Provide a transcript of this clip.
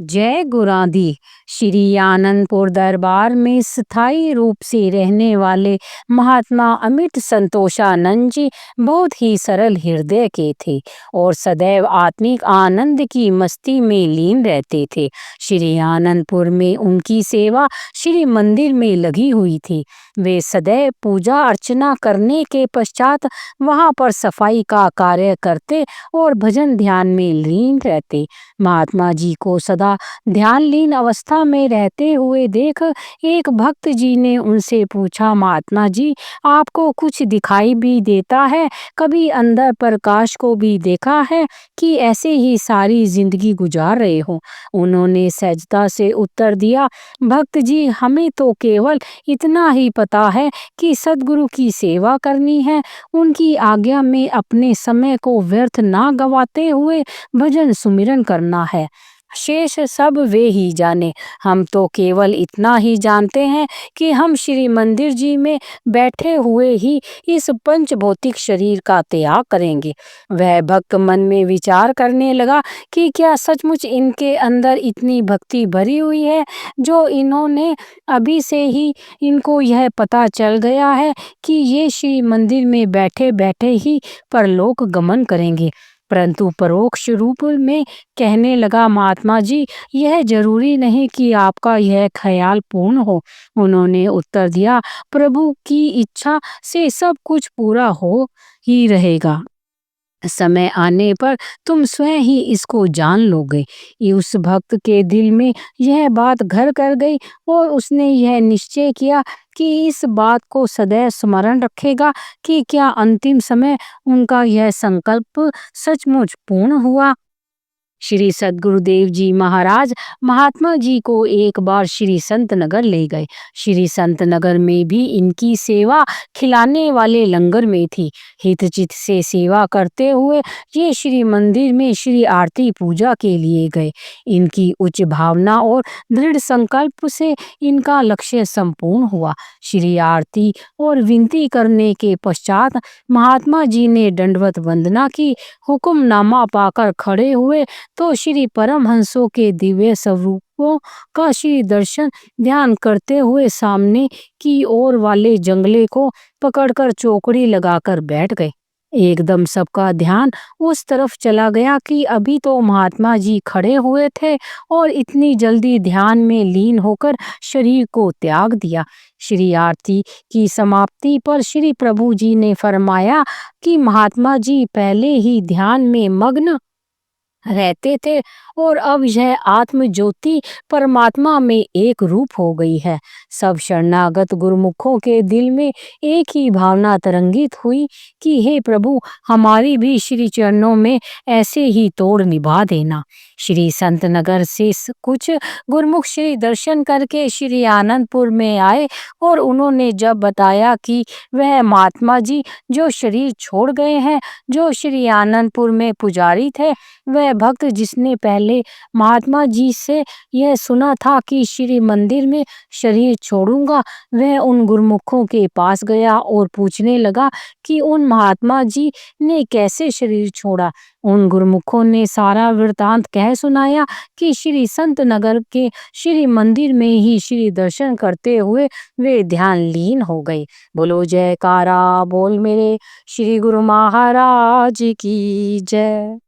जय गुरांदी। श्री आनंदपुर दरबार में स्थायी रूप से रहने वाले महात्मा अमिट संतोषानंद जी बहुत ही सरल हृदय के थे और सदैव आत्मिक आनंद की मस्ती में लीन रहते थे। श्री आनंदपुर में उनकी सेवा श्री मंदिर में लगी हुई थी। वे सदैव पूजा अर्चना करने के पश्चात वहां पर सफाई का कार्य करते और भजन ध्यान में लीन रहते। महात्मा जी को सदा ध्यान लीन अवस्था में रहते हुए देख एक भक्त जी ने उनसे पूछा, महात्मा जी, आपको कुछ दिखाई भी देता है? कभी अंदर प्रकाश को भी देखा है कि ऐसे ही सारी जिंदगी गुजार रहे हो? उन्होंने सहजता से उत्तर दिया, भक्त जी, हमें तो केवल इतना ही पता है कि सद्गुरु की सेवा करनी है, उनकी आज्ञा में अपने समय को व्यर्थ ना गवाते हुए भजन सुमिरन करना है। शेष सब वे ही जाने। हम तो केवल इतना ही जानते हैं कि हम श्री मंदिर जी में बैठे हुए ही इस पंच भौतिक शरीर का त्याग करेंगे। वह भक्त मन में विचार करने लगा कि क्या सचमुच इनके अंदर इतनी भक्ति भरी हुई है जो इन्होंने अभी से ही इनको यह पता चल गया है कि ये श्री मंदिर में बैठे बैठे ही परलोक गमन करेंगे। परंतु परोक्ष रूप में कहने लगा, महात्मा जी, यह जरूरी नहीं कि आपका यह ख्याल पूर्ण हो। उन्होंने उत्तर दिया, प्रभु की इच्छा से सब कुछ पूरा हो ही रहेगा। समय आने पर तुम स्वयं ही इसको जान लोगे। उस भक्त के दिल में यह बात घर कर गई और उसने यह निश्चय किया कि इस बात को सदैव स्मरण रखेगा कि क्या अंतिम समय उनका यह संकल्प सचमुच पूर्ण हुआ। श्री सद्गुरुदेव जी महाराज महात्मा जी को एक बार श्री संत नगर ले गए। श्री संत नगर में भी इनकी सेवा खिलाने वाले लंगर में थी। हितचित से सेवा करते हुए ये श्री मंदिर में श्री आरती पूजा के लिए गए। इनकी उच्च भावना और दृढ़ संकल्प से इनका लक्ष्य संपूर्ण हुआ। श्री आरती और विनती करने के पश्चात महात्मा जी ने दंडवत वंदना की। हुक्मनामा पाकर खड़े हुए तो श्री परमहंसों के दिव्य स्वरूपों का श्री दर्शन ध्यान करते हुए सामने की ओर वाले जंगले को पकड़कर चौकड़ी लगाकर बैठ गए। एकदम सबका ध्यान उस तरफ चला गया कि अभी तो महात्मा जी खड़े हुए थे और इतनी जल्दी ध्यान में लीन होकर शरीर को त्याग दिया। श्री आरती की समाप्ति पर श्री प्रभु जी ने फरमाया कि महात्मा जी पहले ही ध्यान में मग्न रहते थे और अब यह आत्म ज्योति परमात्मा में एक रूप हो गई है। सब शरणागत गुरुमुखों के दिल में एक ही भावना तरंगित हुई कि हे प्रभु, हमारी भी श्री चरणों में ऐसे ही तोड़ निभा देना। श्री संत नगर से कुछ गुरुमुख श्री दर्शन करके श्री आनंदपुर में आए और उन्होंने जब बताया कि वह महात्मा जी जो शरीर छोड़ गए हैं, जो श्री आनंदपुर में पुजारी थे, वह भक्त जिसने पहले महात्मा जी से यह सुना था कि श्री मंदिर में शरीर छोड़ूंगा, वह उन गुरुमुखों के पास गया और पूछने लगा कि उन महात्मा जी ने कैसे शरीर छोड़ा। उन गुरुमुखों ने सारा वृतांत कह सुनाया कि श्री संत नगर के श्री मंदिर में ही श्री दर्शन करते हुए वे ध्यान लीन हो गए। बोलो जयकारा बोल मेरे श्री गुरु महाराज की जय।